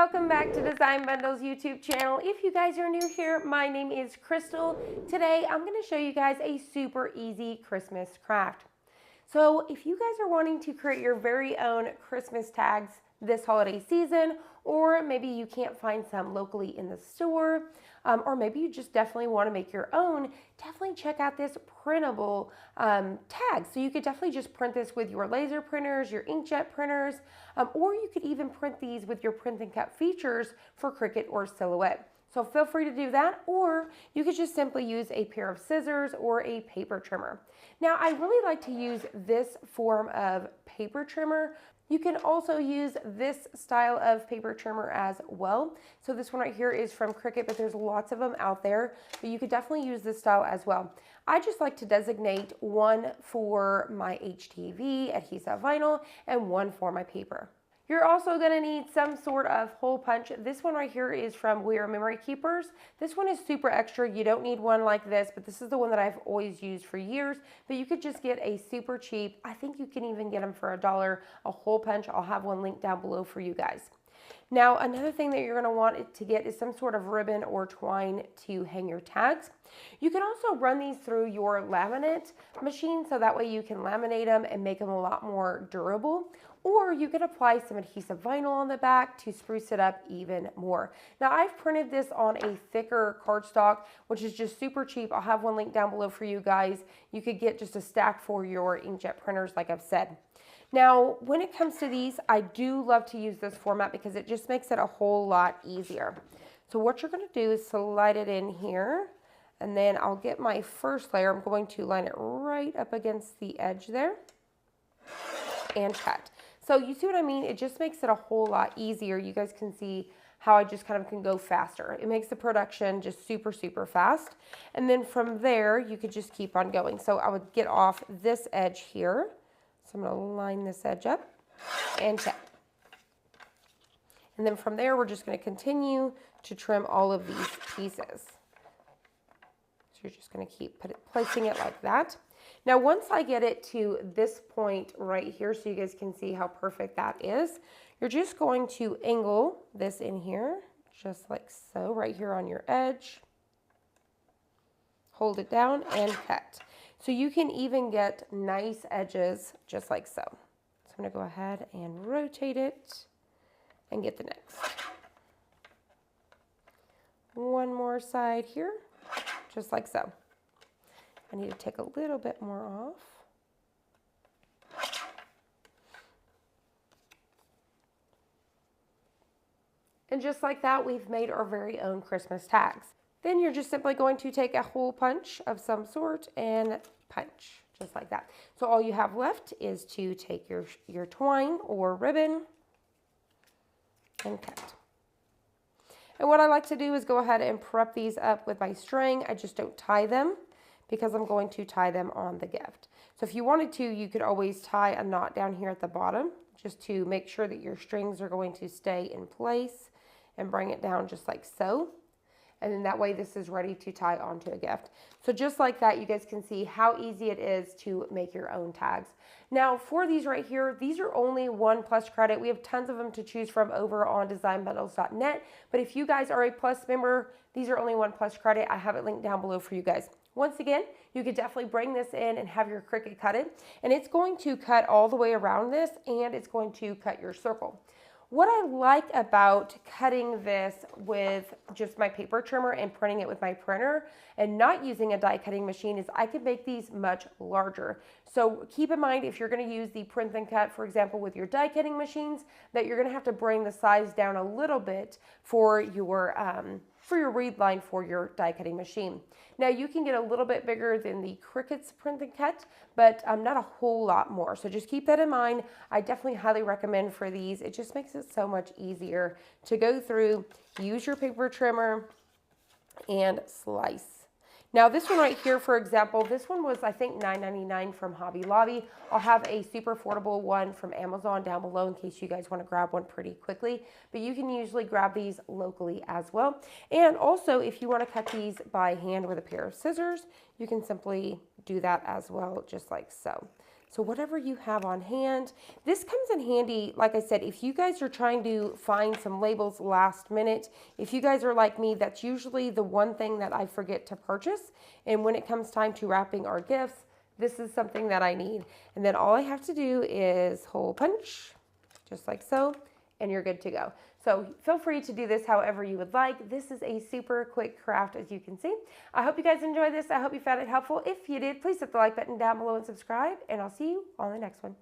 welcome back to Design Bundles YouTube channel. If you guys are new here, my name is Crystal. Today I'm going to show you guys a super easy Christmas craft. So if you guys are wanting to create your very own Christmas tags this holiday season, or maybe you can't find some locally in the store, or maybe you just definitely want to make your own, definitely check out this printable tag. So you could definitely just print this with your laser printers, your inkjet printers, or you could even print these with your print and cut features for Cricut or Silhouette. So feel free to do that, or you could just simply use a pair of scissors or a paper trimmer. Now, I really like to use this form of paper trimmer. You can also use this style of paper trimmer as well. So this one right here is from Cricut, but there's lots of them out there, but you could definitely use this style as well. I just like to designate one for my HTV adhesive vinyl and one for my paper. You're also going to need some sort of hole punch. This one right here is from We Are Memory Keepers. This one is super extra. You don't need one like this, but this is the one that I've always used for years. But you could just get a super cheap, I think you can even get them for $1, a hole punch. I'll have one linked down below for you guys. Now, another thing that you're going to want to get is some sort of ribbon or twine to hang your tags. You can also run these through your laminate machine, so that way you can laminate them and make them a lot more durable. Or you could apply some adhesive vinyl on the back to spruce it up even more. Now, I've printed this on a thicker cardstock, which is just super cheap. I'll have one linked down below for you guys. You could get just a stack for your inkjet printers, like I've said. Now, when it comes to these, I do love to use this format because it just makes it a whole lot easier. So what you're going to do is slide it in here, and then I'll get my first layer. I'm going to line it right up against the edge there and cut. So you see what I mean? It just makes it a whole lot easier. You guys can see how I just kind of can go faster. It makes the production just super, super fast. And then from there, you could just keep on going. So I would get off this edge here. So I'm going to line this edge up and cut. And then from there, we're just going to continue to trim all of these pieces. So you're just going to keep placing it like that. Now, once I get it to this point right here, so you guys can see how perfect that is, you're just going to angle this in here, just like so, right here on your edge. Hold it down and cut. So you can even get nice edges just like so. So I'm going to go ahead and rotate it and get the next. One more side here, just like so. I need to take a little bit more off. And just like that, we've made our very own Christmas tags. Then you're just simply going to take a hole punch of some sort and punch, just like that. So all you have left is to take your twine or ribbon and cut. And what I like to do is go ahead and prep these up with my string. I just don't tie them, because I'm going to tie them on the gift. So if you wanted to, you could always tie a knot down here at the bottom just to make sure that your strings are going to stay in place, and bring it down just like so. And then that way this is ready to tie onto a gift. So just like that, you guys can see how easy it is to make your own tags. Now for these right here, these are only $1+ credit. We have tons of them to choose from over on designbundles.net. But if you guys are a Plus member, these are only $1+ credit. I have it linked down below for you guys. Once again, you could definitely bring this in and have your Cricut cut it. And it's going to cut all the way around this, and it's going to cut your circle. What I like about cutting this with just my paper trimmer and printing it with my printer and not using a die cutting machine is I can make these much larger. So keep in mind, if you're going to use the print and cut, for example, with your die cutting machines, that you're going to have to bring the size down a little bit for your reed line for your die cutting machine. Now you can get a little bit bigger than the Cricut's print and cut, but not a whole lot more. So just keep that in mind. I definitely highly recommend for these. It just makes it so much easier to go through, use your paper trimmer, and slice. Now this one right here, for example, this one was I think $9.99 from Hobby Lobby. I'll have a super affordable one from Amazon down below in case you guys want to grab one pretty quickly. But you can usually grab these locally as well. And also, if you want to cut these by hand with a pair of scissors, you can simply do that as well, just like so. So whatever you have on hand, this comes in handy, like I said, if you guys are trying to find some labels last minute. If you guys are like me, that's usually the one thing that I forget to purchase. And when it comes time to wrapping our gifts, this is something that I need. And then all I have to do is hole punch, just like so, and you're good to go. So feel free to do this however you would like. This is a super quick craft, as you can see. I hope you guys enjoyed this. I hope you found it helpful. If you did, please hit the like button down below and subscribe, and I'll see you on the next one.